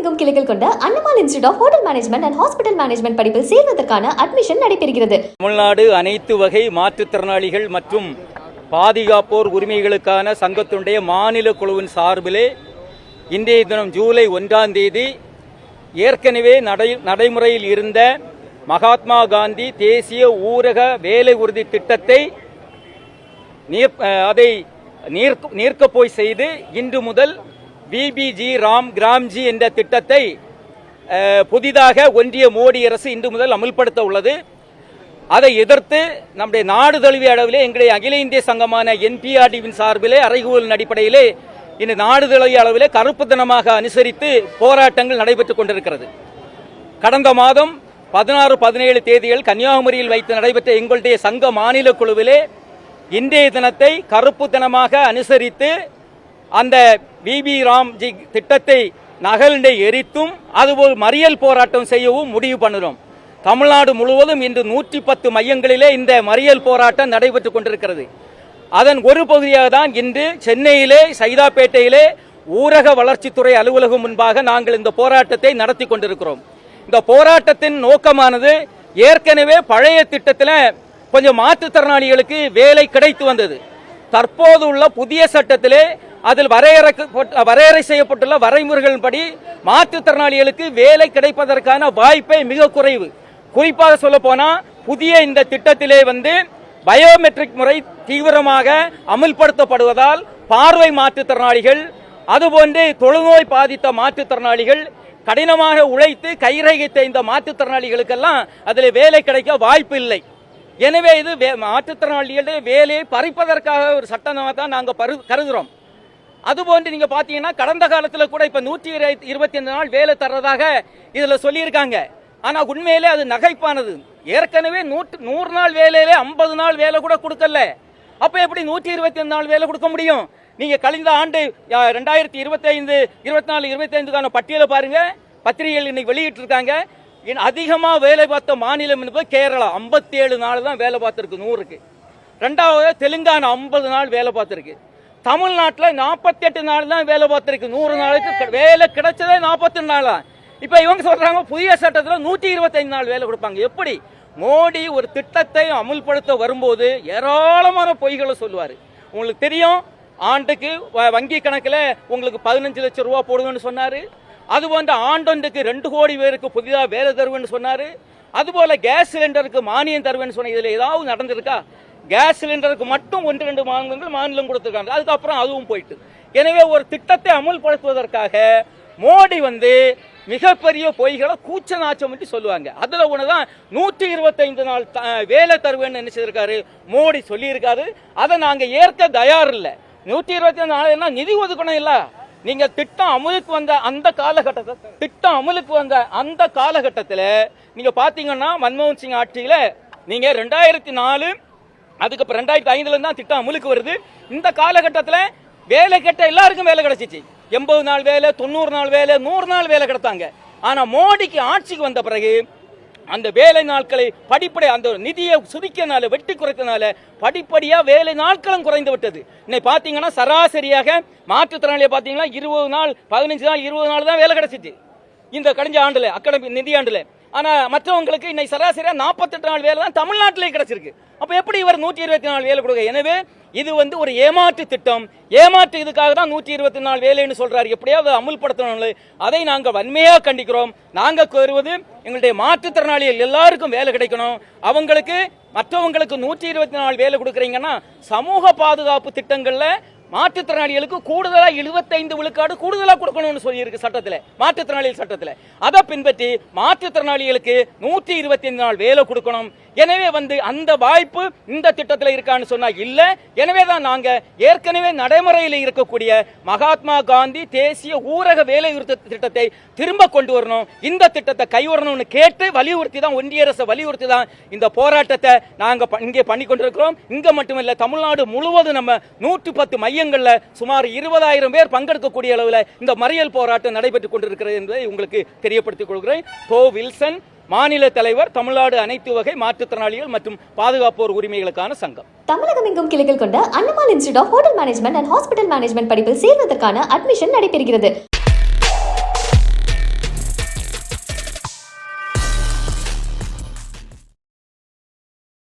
தமிழகமெங்கும் கிளைகள் கொண்ட அண்ணமால் institute of hotel management and hospital management படிப்பில் சேர்வதற்கான அட்மிஷன் நடைபெறுகிறது. தமிழ்நாடு அனைத்து வகை மாற்றுத்திறனாளிகள் மற்றும் பாதுகாப்போர் உரிமைகளுக்கான சங்கத்தினுடைய மாநில குழுவின் சார்பிலே இன்றைய தினம் ஜூலை 1ஆம் தேதி ஏற்கனவே நடைமுறையில் இருந்த மகாத்மா காந்தி தேசிய ஊரக வேலை உறுதி திட்டத்தை நீர்க்கப்போய் செய்து இன்று முதல் விபிஜி கிராம்ஜி என்ற திட்டத்தை புதிதாக ஒன்றிய மோடி அரசு இன்று முதல் அமல்படுத்த உள்ளது. அதை எதிர்த்து நம்முடைய நாடு தழுவிய அளவிலே எங்களுடைய அகில இந்திய சங்கமான என்பிஆர்டிவின் சார்பிலே அறைகூவலின் அடிப்படையிலே இந்த நாடு தழுவிய அளவிலே கருப்பு தினமாக அனுசரித்து போராட்டங்கள் நடைபெற்றுக் கொண்டிருக்கிறது. கடந்த மாதம் 16, 17 தேதிகள் கன்னியாகுமரியில் வைத்து நடைபெற்ற எங்களுடைய சங்க மாநில குழுவிலே இன்றைய தினத்தை கருப்பு தினமாக அனுசரித்து அந்த விபி ராம்ஜி திட்டத்தை நகலினை எரித்தும் அதுபோல் மறியல் போராட்டம் செய்யவும் முடிவு பண்ணுறோம். தமிழ்நாடு முழுவதும் இன்று 110 மையங்களிலே இந்த மறியல் போராட்டம் நடைபெற்றுக் கொண்டிருக்கிறது. அதன் ஒரு பகுதியாக தான் இன்று சென்னையிலே சைதாப்பேட்டையிலே ஊரக வளர்ச்சித்துறை அலுவலகம் முன்பாக நாங்கள் இந்த போராட்டத்தை நடத்தி கொண்டிருக்கிறோம். இந்த போராட்டத்தின் நோக்கமானது ஏற்கனவே பழைய திட்டத்தில் கொஞ்சம் மாற்றுத்திறனாளிகளுக்கு வேலை கிடைத்து வந்தது. தற்போது உள்ள புதிய சட்டத்திலே அதில் வரையறை செய்யப்பட்டுள்ள வரைமுறைகளின்படி மாற்றுத்திறனாளிகளுக்கு வேலை கிடைப்பதற்கான வாய்ப்பை மிக குறைவு. குறிப்பாக சொல்ல போனா புதிய இந்த திட்டத்திலே பயோமெட்ரிக் முறை தீவிரமாக அமல்படுத்தப்படுவதால் பார்வை மாற்றுத்திறனாளிகள் அதுபோன்று தொழுநோய் பாதித்த மாற்றுத்திறனாளிகள் கடினமாக உழைத்து கைரேகை தேய்ந்த மாற்றுத்திறனாளிகளுக்கெல்லாம் அதில் வேலை கிடைக்க வாய்ப்பு இல்லை. எனவே இது மாற்றுத்திறனாளிகளுடைய வேலையை பறிப்பதற்காக ஒரு சட்டமாக தான் நாங்கள் கருதுகிறோம். அதுபோன்று நீங்க பாத்தீங்கன்னா கடந்த காலத்தில் கூட இப்ப 125 நாள் வேலை தர்றதாக இதுல சொல்லியிருக்காங்க. ஆனா உண்மையிலே அது நகைப்பானது. ஏற்கனவே 100 நாள் வேலையிலே 50 நாள் வேலை கூட கொடுக்கல. அப்ப எப்படி 125 நாள் வேலை கொடுக்க முடியும்? நீங்க கழிந்த ஆண்டு 2025, 24, 25க்கான பட்டியலை பாருங்க. பத்திரிகைகள் இன்னைக்கு வெளியிட்டு இருக்காங்க. அதிகமா வேலை பார்த்த மாநிலம் என்பது கேரளா 57 நாள் தான் வேலை பார்த்திருக்கு 100க்கு. ரெண்டாவது தெலுங்கானா 50 நாள் வேலை பார்த்திருக்கு. தமிழ்நாட்டில் 48 நாள் தான் வேலை பார்த்திருக்கு. 100 நாளுக்கு வேலை கிடைச்சதே 48 நாள் தான். இப்ப இவங்க சொல்றாங்க புதிய சட்டத்தில் 125 நாள் வேலை கொடுப்பாங்க. எப்படி? மோடி ஒரு திட்டத்தை அமுல்படுத்த வரும்போது ஏராளமான பொய்களை சொல்லுவாரு. உங்களுக்கு தெரியும், ஆண்டுக்கு வங்கி கணக்கில் உங்களுக்கு 15 லட்சம் ரூபாய் போடுங்கன்னு சொன்னாரு. அதுபோன்ற ஆண்டொன்றுக்கு 2 கோடி பேருக்கு புதிதாக வேலை தருவேன்னு சொன்னாரு. அதுபோல கேஸ் சிலிண்டருக்கு மானியம் தருவேன்னு சொன்ன இதுல ஏதாவது நடந்திருக்கா? கேஸ் சிலிண்டருக்கு மட்டும் 1-2 மாநிலம் கொடுத்திருக்காங்க. அதுக்கப்புறம் அதுவும் போயிட்டு. எனவே ஒரு திட்டத்தை அமுல்படுத்துவதற்காக மோடி மிகப்பெரிய பொய்களை கூச்ச நாச்சம் என்று சொல்லுவாங்க. அதுல ஒண்ணுதான் 125 நாள் வேலை தருவேன்னு என்ன செய்திருக்காரு மோடி சொல்லி. அதை நாங்க ஏற்க தயார் இல்லை. 125 நாள் நிதி ஒதுக்கணும் இல்ல. நீங்க திட்டம் அமலுக்கு வந்த அந்த காலகட்டத்தில் நீங்க பாத்தீங்கன்னா மன்மோகன் சிங் ஆட்சியில நீங்க 2004 அதுக்கப்புறம் 2005 தான் திட்டம் அமலுக்கு வருது. இந்த காலகட்டத்தில் வேலை கேட்ட எல்லாருக்கும் வேலை கிடைச்சிச்சு. 80 நாள் வேலை, 90 நாள் வேலை, 100 நாள் வேலை கிடைத்தாங்க. ஆனா மோடிக்கு ஆட்சிக்கு வந்த பிறகு அந்த வேலை நாட்களை படிப்படியாக அந்த நிதியை சுருக்கினால வெட்டி குறைத்தனால படிப்படியா வேலை நாட்களும் குறைந்து விட்டது. இன்னைக்கு பாத்தீங்கன்னா சராசரியாக மாற்றுத்திறனாளியை பாத்தீங்கன்னா 20 நாள், 15 நாள், 20 நாள் தான் வேலை கிடைச்சிச்சு இந்த கடைஞ்ச ஆண்டுல, அகாடமி நிதி ஆண்டுல. ஆனா மற்றவங்களுக்கு இன்னைக்கு சராசரியா 48 நாள் வேலை தான் தமிழ்நாட்டிலே கிடைச்சிருக்கு. அப்ப எப்படி இவர் 124 நாள் வேலை கொடுக்க? எனவே இது ஒரு ஏமாற்று திட்டம். ஏமாற்று இதுக்காக தான் 124 நாள் வேலைன்னு சொல்றாரு. எப்படியாவது அமுல்படுத்தணும். அதை நாங்கள் வன்மையாக கண்டிக்கிறோம். நாங்கள் கோருவது எங்களுடைய மாற்றுத்திறனாளிகள் எல்லாருக்கும் வேலை கிடைக்கணும். அவங்களுக்கு மற்றவங்களுக்கு 124 நாள் வேலை கொடுக்குறீங்கன்னா சமூக பாதுகாப்பு திட்டங்கள்ல மாற்றுத்திறனாளிகளுக்கு கூடுதலா 75 விழுக்காடு கூடுதலா கொடுக்கணும்னு சொல்லி இருக்கு சட்டத்தில், மாற்றுத்திறனாளிகள் சட்டத்தில். அதை பின்பற்றி மாற்றுத்திறனாளிகளுக்கு 125 நாள் வேலை கொடுக்கணும். எனவே அந்த வாய்ப்பு இந்த திட்டத்தில் இருக்கான்னு சொன்னா இல்ல. எனவே தான் நாங்க ஏற்கனவே நடைமுறையில் இருக்கக்கூடிய மகாத்மா காந்தி தேசிய ஊரக வேலை திட்டத்தை திரும்ப கொண்டு வரணும், இந்த திட்டத்தை கைவரணும்னு கேட்டு வலியுறுத்தி தான், ஒன்றிய அரசு வலியுறுத்தி தான் இந்த போராட்டத்தை நாங்க இங்கே பண்ணி கொண்டிருக்கிறோம். இங்க மட்டுமல்ல, தமிழ்நாடு முழுவதும் நம்ம 110 மையங்கள்ல சுமார் 20,000 பேர் பங்கெடுக்கக்கூடிய அளவில் இந்த மறியல் போராட்டம் நடைபெற்றுக் கொண்டிருக்கிறது என்பதை உங்களுக்கு தெரியப்படுத்திக் கொள்கிறேன். தோ வில்சன், மாநில தலைவர், தமிழ்நாடு அனைத்து வகை மாற்றுத்திறனாளிகள் மற்றும் பாதுகாப்போர் உரிமைகளுக்கான சங்கம். தமிழகமெங்கும் கிளைகள் கொண்ட அண்ணமால் institute of hotel management and hospital management படிப்பில் சேர்வதற்கான அட்மிஷன் நடைபெறுகிறது.